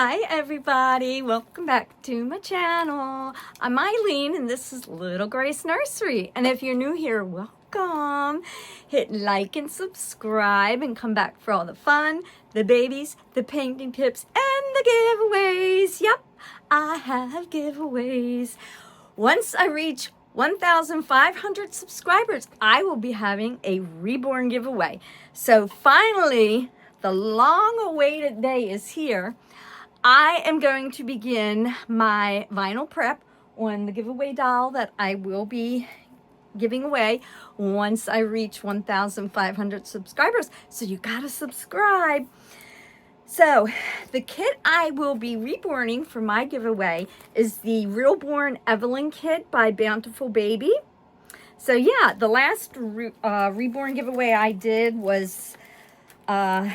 Hi everybody, welcome back to my channel. I'm Eileen and this is Little Grace Nursery. And if you're new here, welcome. Hit like and subscribe and come back for all the fun, the babies, the painting tips, and the giveaways. Yep, I have giveaways. Once I reach 1,500 subscribers, I will be having a Reborn giveaway. So finally, the long-awaited day is here. I am going to begin my vinyl prep on the giveaway doll that I will be giving away once I reach 1,500 subscribers. So you gotta subscribe. So the kit I will be reborning for my giveaway is the Reborn Evelyn kit by Bountiful Baby. So yeah, the last reborn giveaway I did was a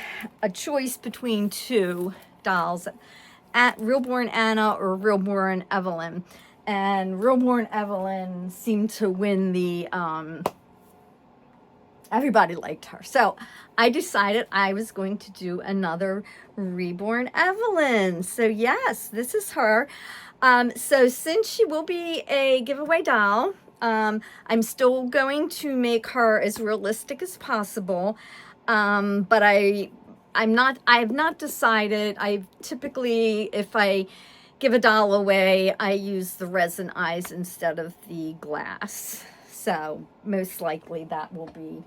choice between two dolls, at Reborn Anna or Reborn Evelyn, and Reborn Evelyn seemed to win the everybody liked her, so I decided I was going to do another Reborn Evelyn. So yes, this is her. So since she will be a giveaway doll, I'm still going to make her as realistic as possible, but I have not decided. I typically, if I give a doll away, I use the resin eyes instead of the glass. So most likely that will be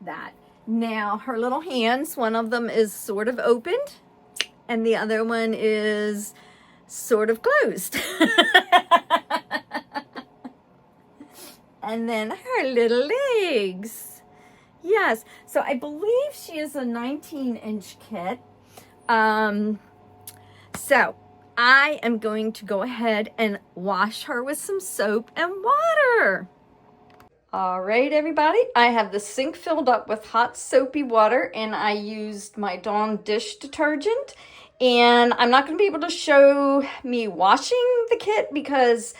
that. Now her little hands, one of them is sort of opened and the other one is sort of closed. And then her little legs. Yes, so I believe she is a 19-inch kit. So I am going to go ahead and wash her with some soap and water. All right, everybody, I have the sink filled up with hot soapy water and I used my Dawn dish detergent. And I'm not going to be able to show me washing the kit because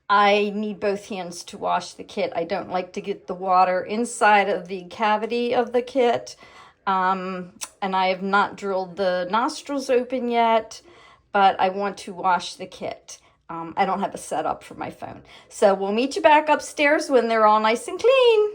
I need both hands to wash the kit. I don't like to get the water inside of the cavity of the kit. And I have not drilled the nostrils open yet, but I want to wash the kit. I don't have a setup for my phone. So we'll meet you back upstairs when they're all nice and clean.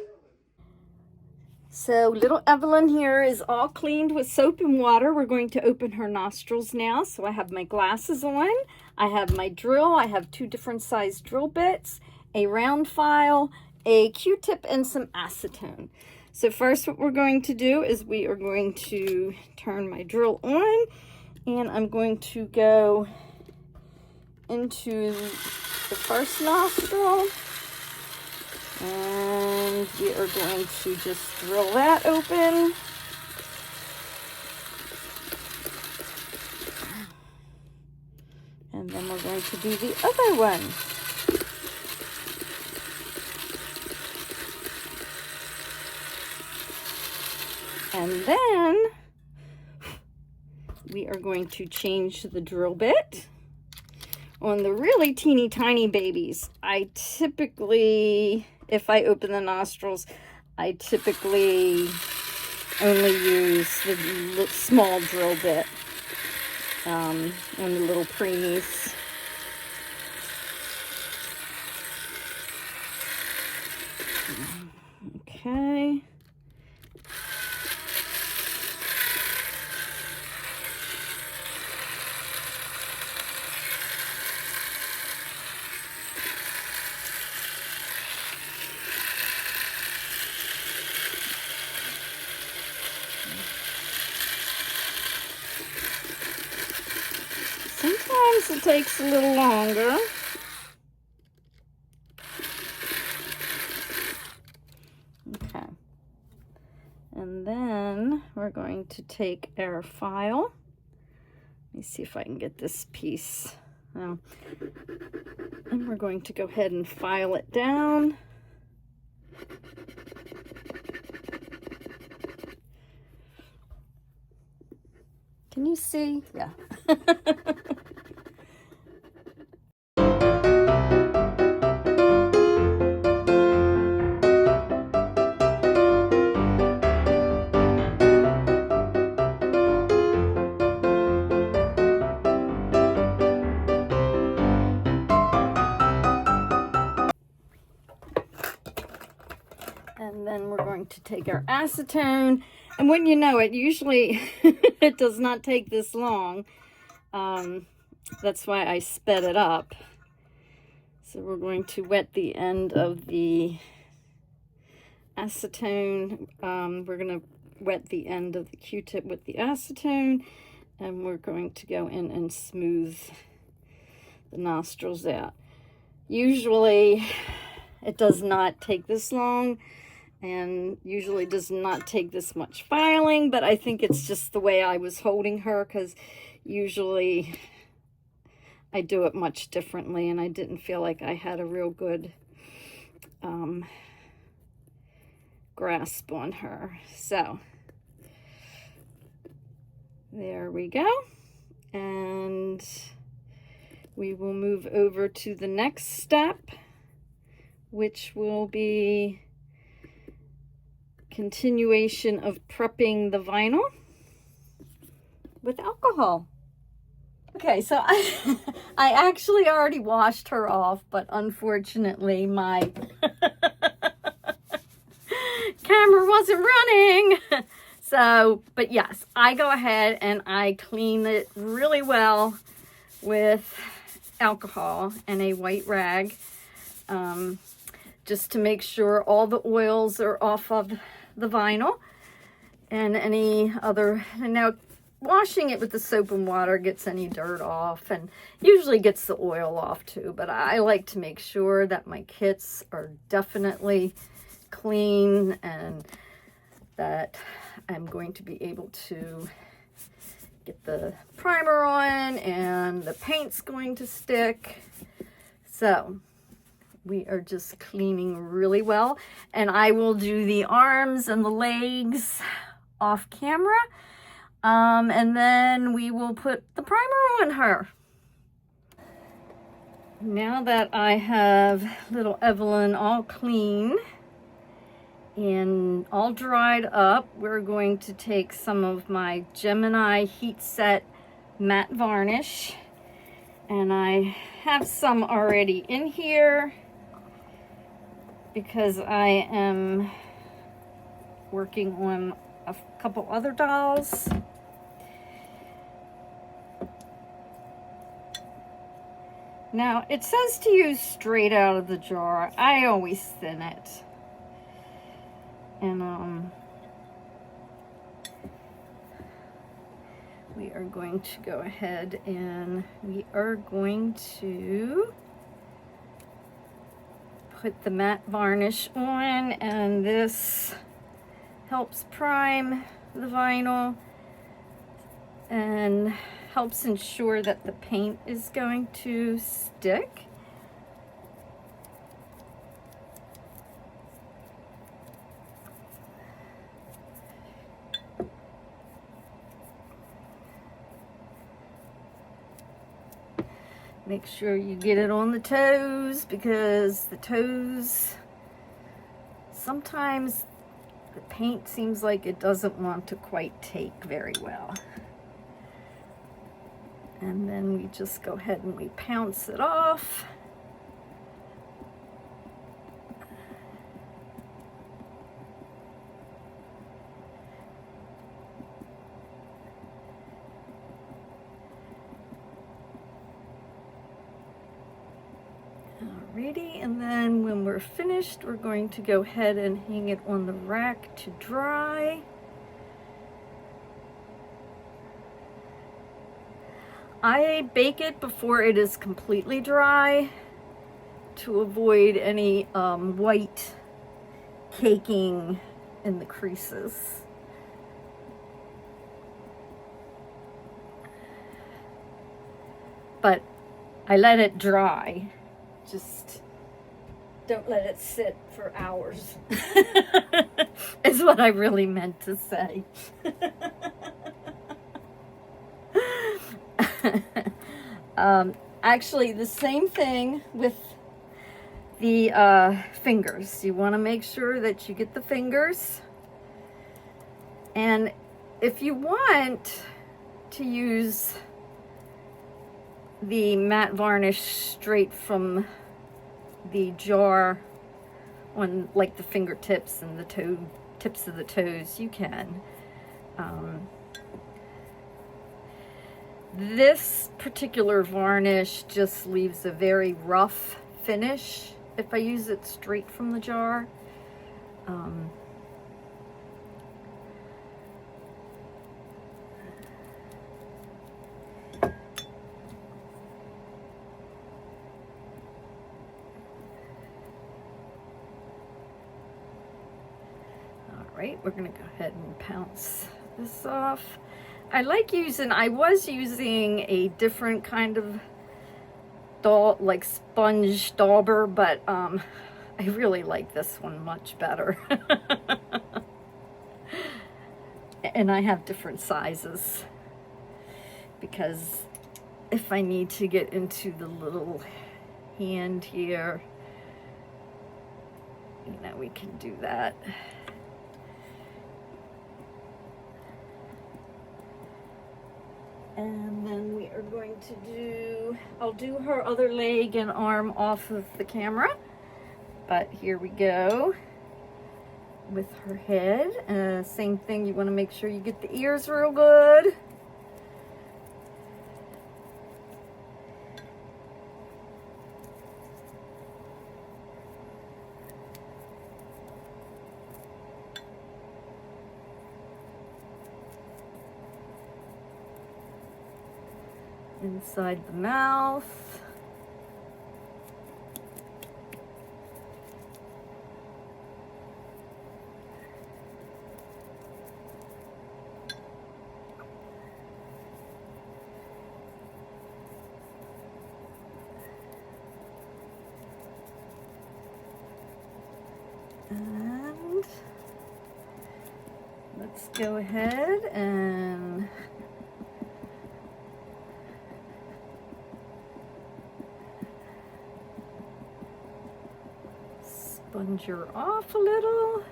So little Evelyn here is all cleaned with soap and water. We're going to open her nostrils now. So I have my glasses on. I have my drill. I have two different size drill bits, a round file, a Q-tip, and some acetone. So first what we're going to do is we are going to turn my drill on and I'm going to go into the first nostril. And we are going to just drill that open. And then we're going to do the other one. And then we are going to change the drill bit. On the really teeny tiny babies, I typically, if I open the nostrils, I typically only use the small drill bit on the little preemies. Okay. Sometimes it takes a little longer. Okay. And then we're going to take our file. Let me see if I can get this piece. Oh. And we're going to go ahead and file it down. Can you see? Yeah. to take our acetone, and when you know it, usually it does not take this long. That's why I sped it up. So we're going to wet the end of the acetone. We're going to wet the end of the Q-tip with the acetone, and we're going to go in and smooth the nostrils out. Usually it does not take this long, and usually does not take this much filing, but I think it's just the way I was holding her, because usually I do it much differently, and I didn't feel like I had a real good grasp on her. So there we go, and we will move over to the next step, which will be continuation of prepping the vinyl with alcohol. Okay, so I actually already washed her off, but unfortunately my camera wasn't running. So, but yes, I go ahead and I clean it really well with alcohol and a white rag, just to make sure all the oils are off of the vinyl and any other. And now washing it with the soap and water gets any dirt off, and usually gets the oil off too, but I like to make sure that my kits are definitely clean and that I'm going to be able to get the primer on and the paint's going to stick. So we are just cleaning really well, and I will do the arms and the legs off camera, and then we will put the primer on her. Now that I have little Evelyn all clean and all dried up, we're going to take some of my Gemini Heat Set matte varnish, and I have some already in here because I am working on a couple other dolls. Now it says to use straight out of the jar. I always thin it. And we are going to go ahead and we are going to put the matte varnish on, and this helps prime the vinyl and helps ensure that the paint is going to stick. Make sure you get it on the toes, because the toes, sometimes the paint seems like it doesn't want to quite take very well. And then we just go ahead and we pounce it off. Alrighty, and then when we're finished, we're going to go ahead and hang it on the rack to dry. I bake it before it is completely dry to avoid any white caking in the creases. But I let it dry. Just don't let it sit for hours. Is what I really meant to say. Actually, the same thing with the fingers. You want to make sure that you get the fingers. And if you want to use the matte varnish straight from the jar on like the fingertips and the toe tips of the toes, you can. This particular varnish just leaves a very rough finish if I use it straight from the jar. Right, we're gonna go ahead and pounce this off. I was using a different kind of like sponge dauber, but I really like this one much better. And I have different sizes because if I need to get into the little hand here, we can do that. And then we are going to I'll do her other leg and arm off of the camera. But here we go with her head. Same thing, you want to make sure you get the ears real good. Inside the mouth. And let's go ahead and sponge her off a little.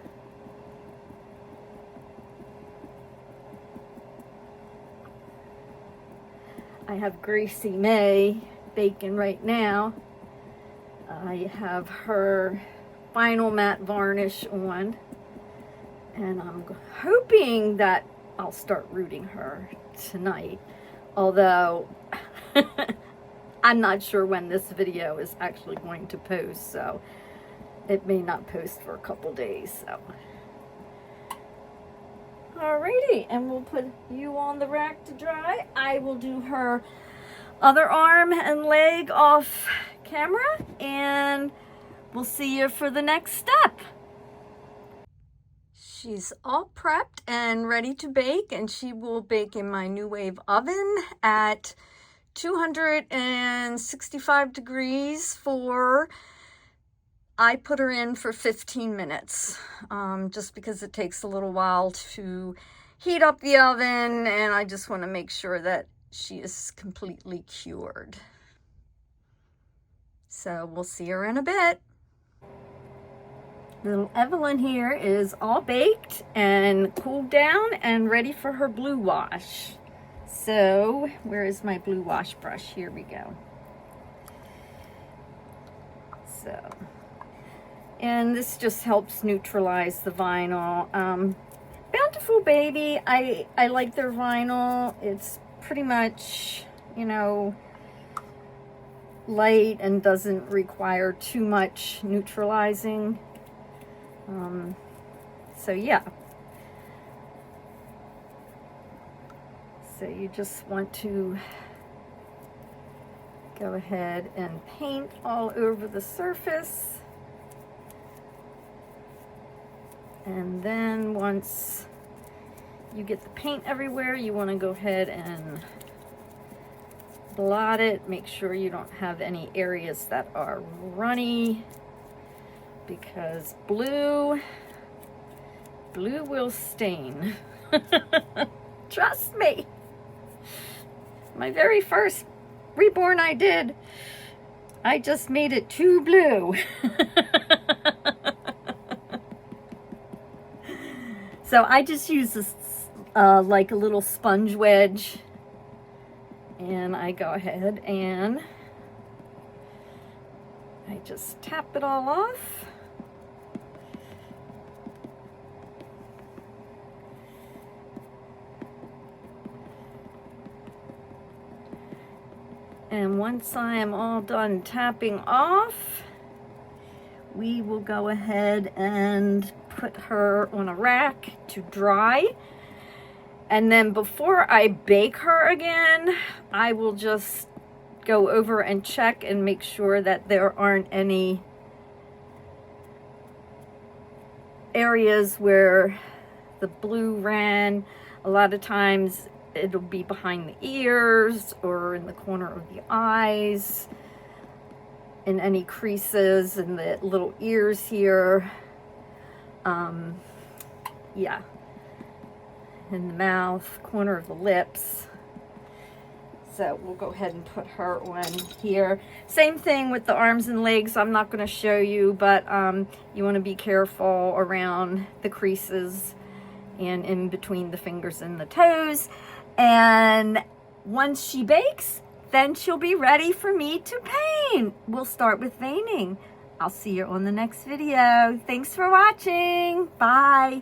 I have Gracie May baking right now. I have her final matte varnish on, and I'm hoping that I'll start rooting her tonight, although I'm not sure when this video is actually going to post, so it may not post for a couple days. So alrighty, and we'll put you on the rack to dry. I will do her other arm and leg off camera, and we'll see you for the next step. She's all prepped and ready to bake, and she will bake in my New Wave oven at 265 degrees I put her in for 15 minutes, just because it takes a little while to heat up the oven, and I just want to make sure that she is completely cured. So we'll see her in a bit. Little Evelyn here is all baked and cooled down and ready for her blue wash. So where is my blue wash brush? Here we go. So, and this just helps neutralize the vinyl. Bountiful Baby, I like their vinyl. It's pretty much, light and doesn't require too much neutralizing. So yeah. So you just want to go ahead and paint all over the surface. And then once you get the paint everywhere, you want to go ahead and blot it. Make sure you don't have any areas that are runny, because blue will stain. Trust me. My very first Reborn I did, I just made it too blue. So I just use this like a little sponge wedge, and I go ahead and I just tap it all off. And once I am all done tapping off, we will go ahead and put her on a rack to dry. And then before I bake her again, I will just go over and check and make sure that there aren't any areas where the blue ran. A lot of times it'll be behind the ears or in the corner of the eyes, in any creases in the little ears here. Yeah, in the mouth, corner of the lips. So we'll go ahead and put her on here. Same thing with the arms and legs. I'm not going to show you, but you want to be careful around the creases and in between the fingers and the toes. And once she bakes, then she'll be ready for me to paint. We'll start with veining. I'll see you on the next video. Thanks for watching. Bye.